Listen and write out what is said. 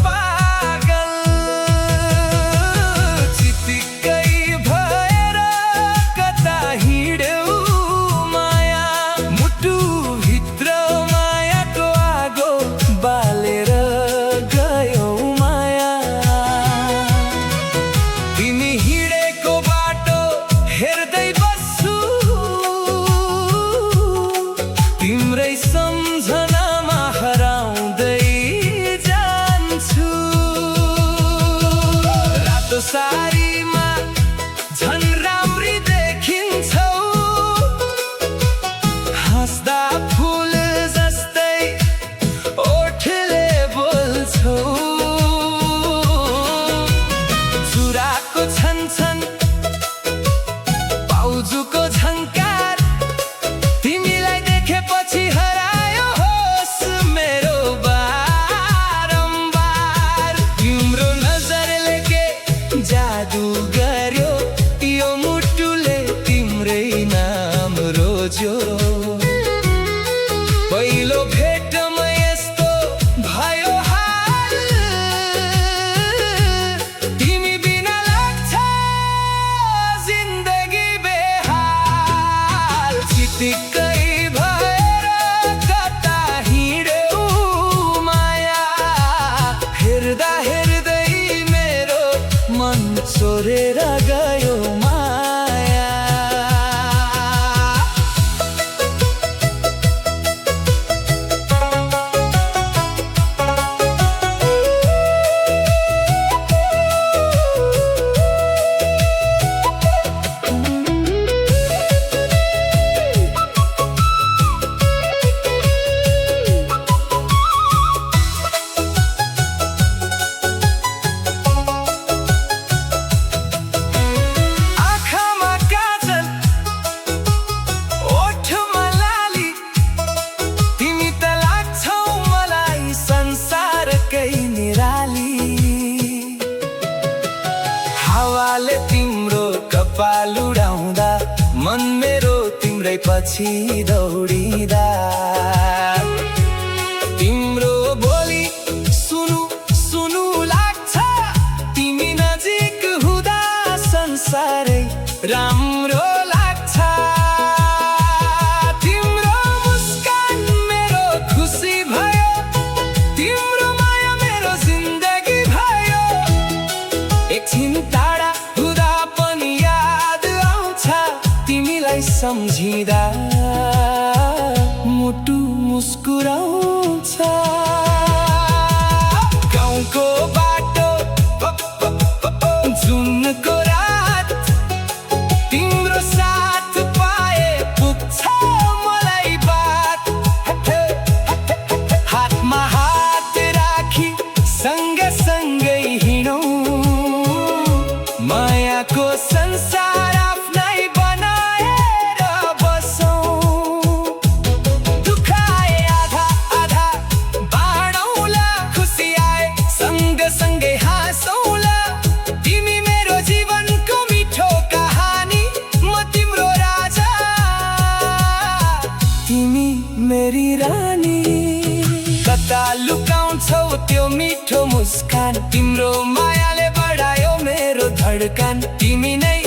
पागल चितिक्कै भएर कता हिँड्यौ माया मुटु भित्र मायाको आगो बालेर गयौ माया तिमी हिँडेको बाटो हेर्दै बस्छु तिम्रै सम्झनामा हराउँदै जान्छु रातो सारीमा झन् राम्री देखिन्छौ हाँस्दा फुल जस्तै ओठले बोल्छौ चुराको छन्छन् पाउजुको झङ्कार तिमीलाई देखेपछि हरायो होस मेरो बारम्बार तिम्रो नजरले के जादु गर्यो यो मुटुले तिम्रै नाम रोज्यो पहिलो भेटमा यस्तो भयो हाल तिमी बिना लाग्छ जिन्दगी बेहाल चितिक्कै भएर कता हिँड्यौ माया हेर्दा हेर्दै मेरो मन चोरेर गयो माया आँखामा काजल ओठमा लाली तिमी त लाग्छौ मलाई संसारकै निराली हावाले तिम्रो कपाल उडाउँदा मन मेरो तिम्रै पछि दौडिँदा तिम्रो बोली सुनु सुनु लाग्छ तिमी नजिक हुँदा संसारै राम्रो लाग्छ तिम्रो मुस्कान मेरो खुसी भयो तिम्रो माया मेरो जिन्दगी भयो एकछिन टाढा हुँदा पनि याद आउँछ तिमीलाई सम्झिँदा मुटु मुस्कुराउँछ गाउँको बाटो जुनको रात तिम्रो साथ पाए पुग्छ मलाई बात हातमा हात राखी सँगसँगै हिँडौँ मायाको संसार आफ्नै बनाएर बसौँ दुखाए आधा आधा बाँडौँला खुसी आए सँगसँगै हाँसौँला तिमी मेरो जीवनको मिठो कहानी म तिम्रो राजा तिमी मेरी रानी कता लुकाउँछौ त्यो मिठो मुस्कान तिम्रो मायाले बढायो मेरो धड्कन तिमी नै